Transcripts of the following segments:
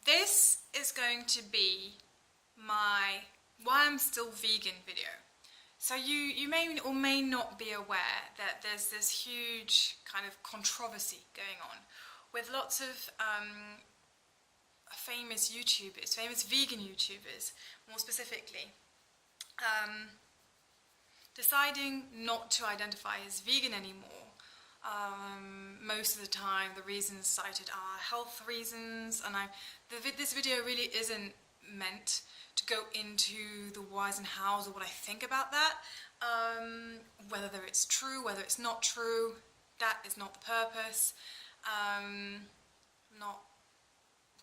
This is going to be my Why I'm Still Vegan video. So you may or may not be aware that there's this huge kind of controversy going on with lots of famous YouTubers, famous vegan YouTubers more specifically, deciding not to identify as vegan anymore. Most of the time the reasons cited are health reasons, and this video really isn't meant to go into the whys and hows or what I think about that. Whether it's true, whether it's not true, that is not the purpose. I'm not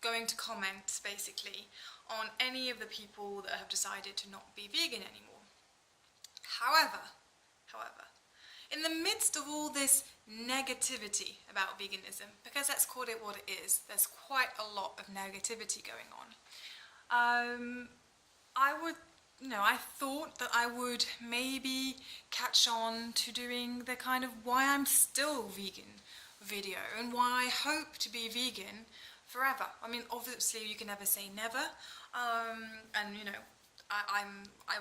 going to comment basically on any of the people that have decided to not be vegan anymore. However, in the midst of all this negativity about veganism, because let's call it what it is, there's quite a lot of negativity going on. I thought that I would maybe catch on to doing the kind of why I'm still vegan video and why I hope to be vegan forever. I mean, obviously you can never say never, and you know, I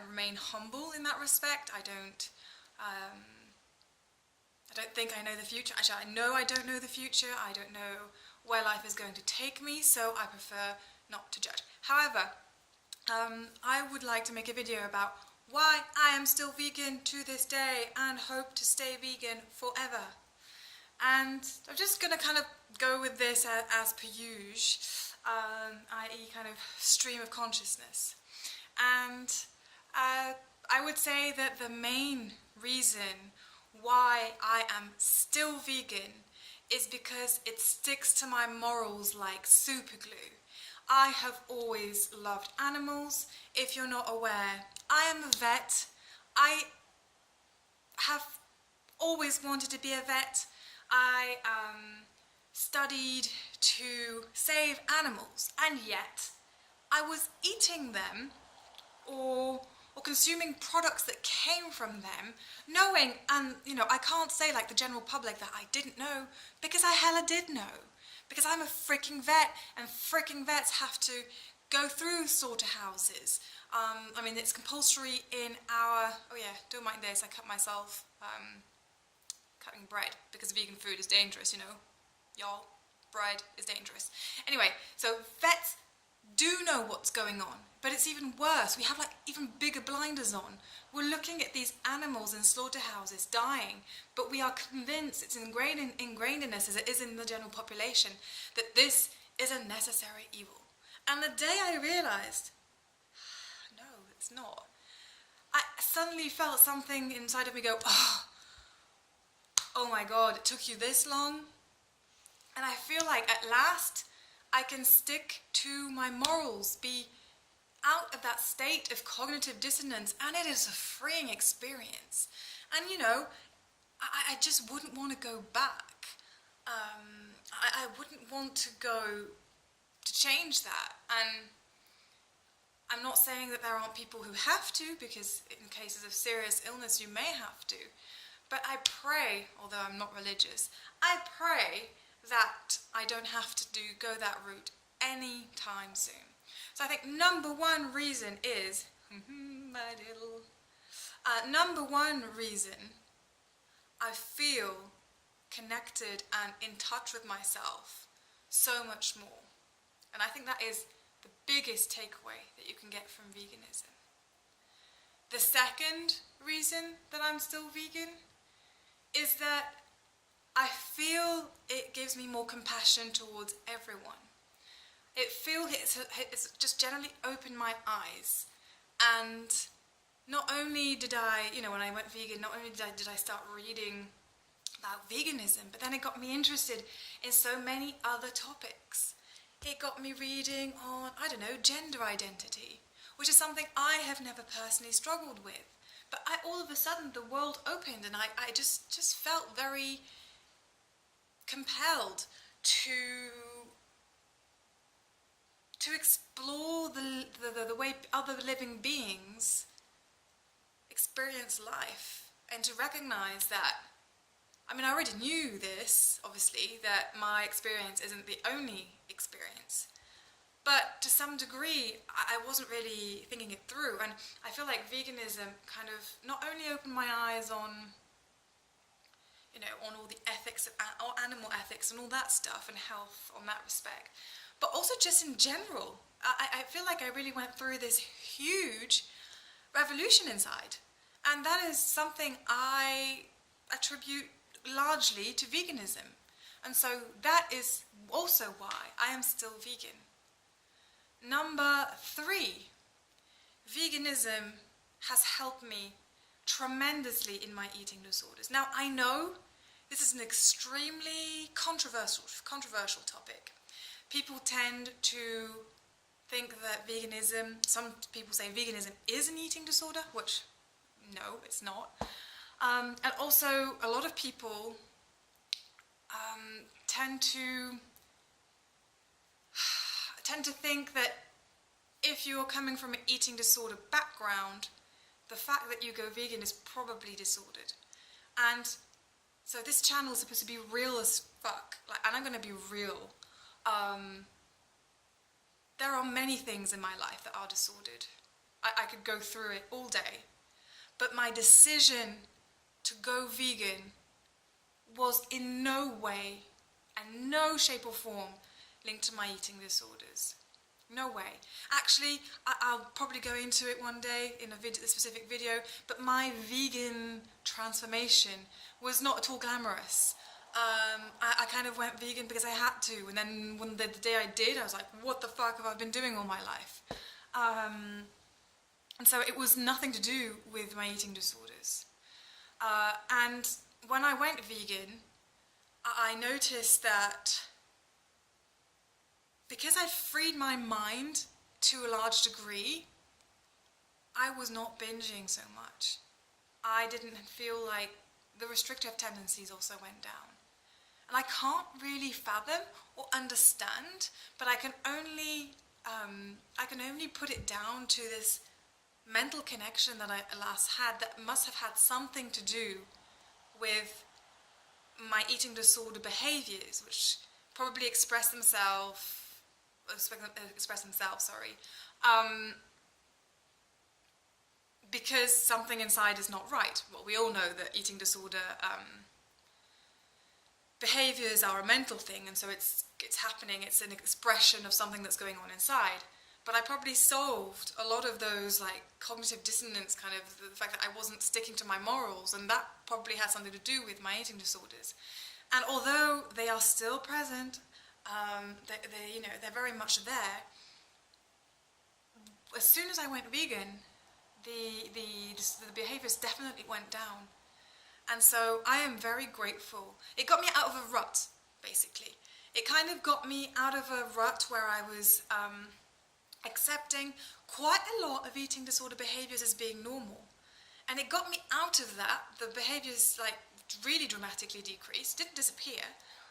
remain humble in that respect. I don't think I know the future. Actually, I know I don't know the future. I don't know where life is going to take me, so I prefer not to judge. However, I would like to make a video about why I am still vegan to this day and hope to stay vegan forever. And I'm just going to kind of go with this as per usual, i.e. kind of stream of consciousness. And I would say that the main reason why I am still vegan is because it sticks to my morals like super glue. I have always loved animals. If you're not aware, I am a vet. I have always wanted to be a vet. I studied to save animals, and yet I was eating them or consuming products that came from them, knowing, and you know, I can't say like the general public that I didn't know, because I hella did know. Because I'm a freaking vet, and freaking vets have to go through slaughterhouses. I mean, it's compulsory in our, oh yeah, don't mind this, I cut myself cutting bread, because vegan food is dangerous, you know, y'all, bread is dangerous. Anyway, so vets do know what's going on, but it's even worse. We have like even bigger blinders on. We're looking at these animals in slaughterhouses dying, but we are convinced, it's ingrained in us as it is in the general population, that this is a necessary evil. And the day I realised, no, it's not, I suddenly felt something inside of me go, oh my god, it took you this long? And I feel like at last I can stick to my morals, be out of that state of cognitive dissonance, and it is a freeing experience. And you know, I just wouldn't want to go back. I wouldn't want to go to change that. And I'm not saying that there aren't people who have to, because in cases of serious illness you may have to. But I pray, although I'm not religious, I pray that I don't have to go that route anytime soon. So I think number one reason is, number one reason I feel connected and in touch with myself so much more. And I think that is the biggest takeaway that you can get from veganism. The second reason that I'm still vegan is that I feel it gives me more compassion towards everyone. It's just generally opened my eyes, and not only did I, you know, when I went vegan, not only did I start reading about veganism, but then it got me interested in so many other topics. It got me reading on, I don't know, gender identity, which is something I have never personally struggled with. But all of a sudden the world opened, and I just felt very compelled to explore the way other living beings experience life, and to recognize that, I mean, I already knew this, obviously, that my experience isn't the only experience. But to some degree, I wasn't really thinking it through, and I feel like veganism kind of not only opened my eyes on, you know, on all the ethics, or animal ethics and all that stuff, and health on that respect, but also just in general. I feel like I really went through this huge revolution inside, and that is something I attribute largely to veganism. And so that is also why I am still vegan. Number 3, veganism has helped me tremendously in my eating disorders. Now, I know this is an extremely controversial topic. People tend to think that veganism, some people say veganism is an eating disorder, which no, it's not. And also, a lot of people tend to think that if you're coming from an eating disorder background, the fact that you go vegan is probably disordered. And so this channel is supposed to be real as fuck, and I'm going to be real. There are many things in my life that are disordered. I could go through it all day. But my decision to go vegan was in no way and no shape or form linked to my eating disorders. No way. Actually, I'll probably go into it one day in a specific video, but my vegan transformation was not at all glamorous. I kind of went vegan because I had to, and then when the day I did, I was like, what the fuck have I been doing all my life? And so it was nothing to do with my eating disorders. And when I went vegan, I noticed that because I freed my mind to a large degree, I was not binging so much. I didn't feel like the restrictive tendencies also went down. And I can't really fathom or understand, but I can only put it down to this mental connection that I alas had that must have had something to do with my eating disorder behaviors, which probably express themselves, because something inside is not right. Well, we all know that eating disorder behaviors are a mental thing, and so it's happening, it's an expression of something that's going on inside. But I probably solved a lot of those, like, cognitive dissonance, kind of the fact that I wasn't sticking to my morals, and that probably had something to do with my eating disorders. And although they are still present, they're very much there. As soon as I went vegan, the behaviors definitely went down. And so I am very grateful. It got me out of a rut, basically. It kind of got me out of a rut where I was accepting quite a lot of eating disorder behaviors as being normal. And it got me out of that. The behaviors, like, really dramatically decreased. Didn't disappear,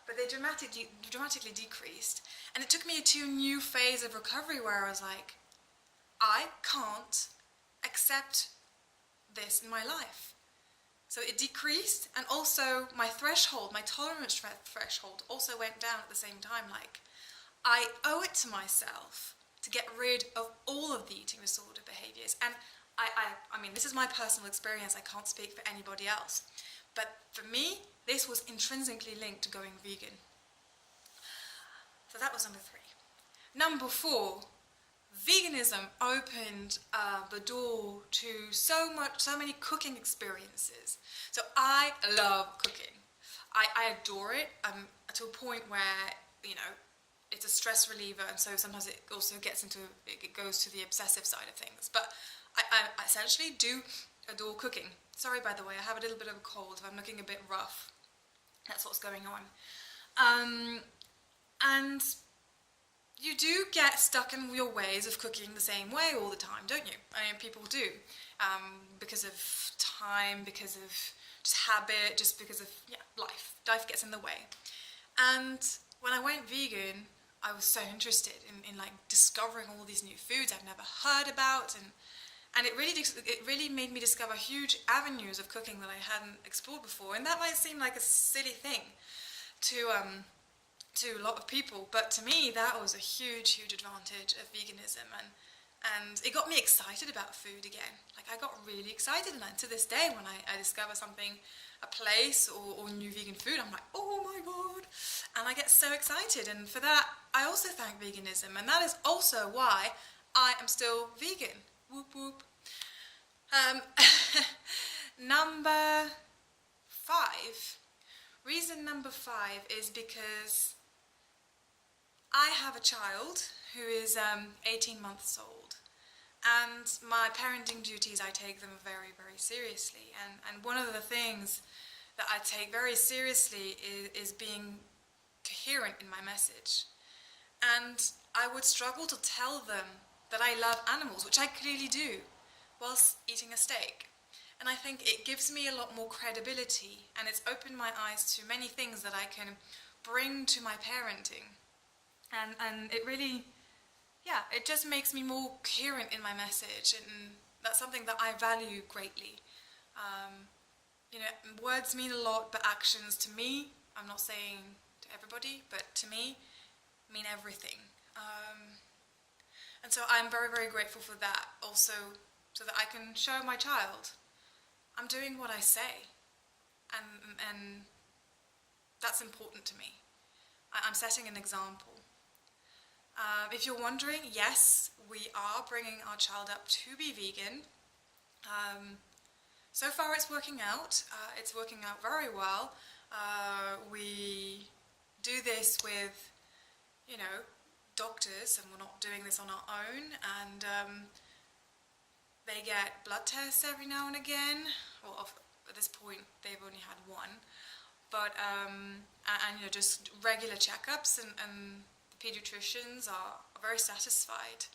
but they dramatically decreased. And it took me to a new phase of recovery where I was like, I can't accept this in my life. So it decreased, and also my threshold, my tolerance threshold also went down at the same time. Like, I owe it to myself to get rid of all of the eating disorder behaviors. And I mean, this is my personal experience, I can't speak for anybody else. But for me, this was intrinsically linked to going vegan. So that was number 3. Number 4, veganism opened the door to so many cooking experiences. So I love cooking. I adore it to a point where, you know, it's a stress reliever, and so sometimes it also it goes to the obsessive side of things. But I essentially do adore cooking. Sorry, by the way, I have a little bit of a cold. If I'm looking a bit rough, that's what's going on. And you do get stuck in your ways of cooking the same way all the time, don't you? I mean, people do. Because of time, because of just habit, just because of, life. Life gets in the way. And when I went vegan, I was so interested in like discovering all these new foods I've never heard about, and it really made me discover huge avenues of cooking that I hadn't explored before. And that might seem like a silly thing to to a lot of people, but to me that was a huge advantage of veganism, and it got me excited about food again. Like, I got really excited, and to this day when I discover something, a place or new vegan food, I'm like, oh my god, and I get so excited. And for that I also thank veganism, and that is also why I am still vegan. Whoop whoop. Number 5. Reason number 5 is because I have a child who is 18 months old, and my parenting duties, I take them very, very seriously. And one of the things that I take very seriously is being coherent in my message. And I would struggle to tell them that I love animals, which I clearly do, whilst eating a steak. And I think it gives me a lot more credibility, and it's opened my eyes to many things that I can bring to my parenting. And it really, yeah, it just makes me more coherent in my message, and that's something that I value greatly. You know, words mean a lot, but actions to me, I'm not saying to everybody, but to me, mean everything. And so I'm very, very grateful for that also, so that I can show my child I'm doing what I say, and that's important to me. I'm setting an example. If you're wondering, yes, we are bringing our child up to be vegan. So far it's working out. It's working out very well. We do this with, you know, doctors, and we're not doing this on our own, and they get blood tests every now and again. Well, at this point they've only had one, but and you know, just regular checkups, and the paediatricians are very satisfied.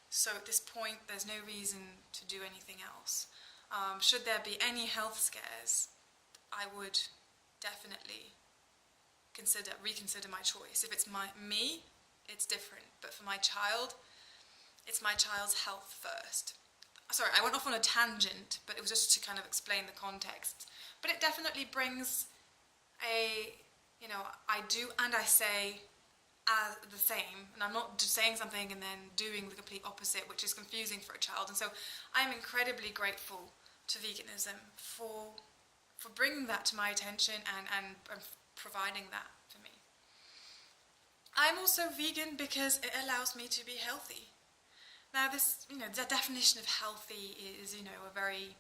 So at this point there's no reason to do anything else. Should there be any health scares, I would definitely reconsider my choice. If it's me, it's different, but for my child, it's my child's health first. Sorry, I went off on a tangent, but it was just to kind of explain the context. But it definitely brings you know, I do and I say the same, and I'm not just saying something and then doing the complete opposite, which is confusing for a child. And so I'm incredibly grateful to veganism for bringing that to my attention and providing that for me. I'm also vegan because it allows me to be healthy. Now this, you know, the definition of healthy is, you know, a very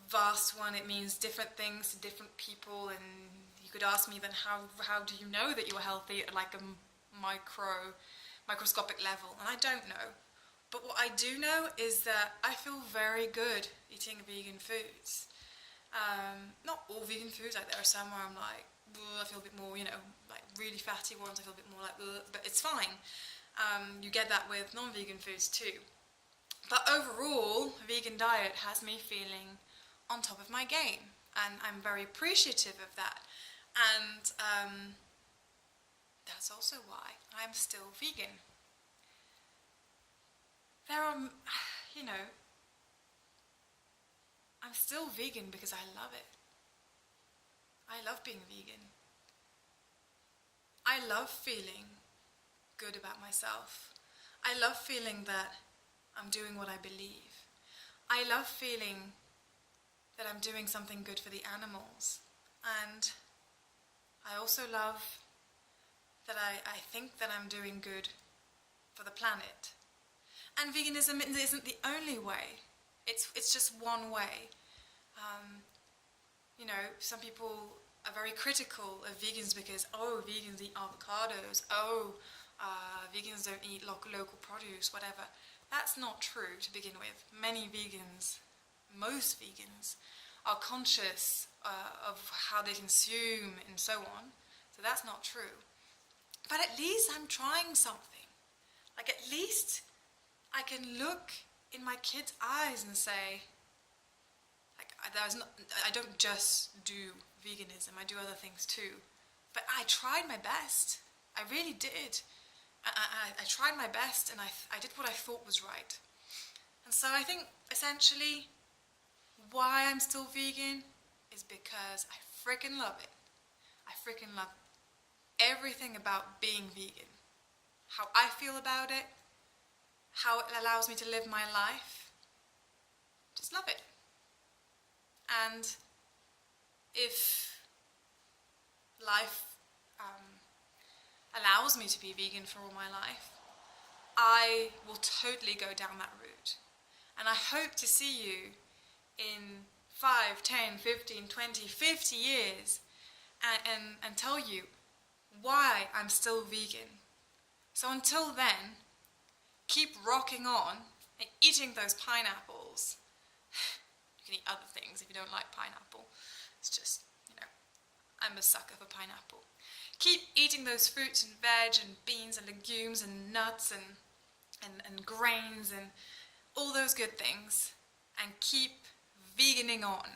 vast one. It means different things to different people, and you could ask me then how do you know that you're healthy at like a microscopic level, and I don't know. But what I do know is that I feel very good eating vegan foods. Not all vegan foods, like there are some where I'm like, I feel a bit more, you know, like really fatty ones, I feel a bit more like, but it's fine. You get that with non-vegan foods too. But overall, a vegan diet has me feeling on top of my game, and I'm very appreciative of that. And that's also why I'm still vegan. There are, you know, I'm still vegan because I love it. I love being vegan. I love feeling good about myself. I love feeling that I'm doing what I believe. I love feeling that I'm doing something good for the animals. And I also love that I think that I'm doing good for the planet. And veganism isn't the only way. It's just one way. You know, some people are very critical of vegans because, oh, vegans eat avocados, oh, vegans don't eat local produce, whatever. That's not true to begin with. Many vegans, most vegans, are conscious of how they consume and so on. So that's not true. But at least I'm trying something. Like, at least I can look in my kids' eyes and say, like, I don't just do veganism, I do other things too. But I tried my best. I really did. I tried my best, and I did what I thought was right. And so I think, essentially, why I'm still vegan is because I freaking love it. I freaking love everything about being vegan. How I feel about it, how it allows me to live my life. Just love it. And if life allows me to be vegan for all my life, I will totally go down that route. And I hope to see you in 5, 10, 15, 20, 50 years and tell you why I'm still vegan. So until then, keep rocking on and eating those pineapples. You can eat other things if you don't like pineapple. It's just, I'm a sucker for pineapple. Keep eating those fruits and veg and beans and legumes and nuts and grains and all those good things. And keep veganing on.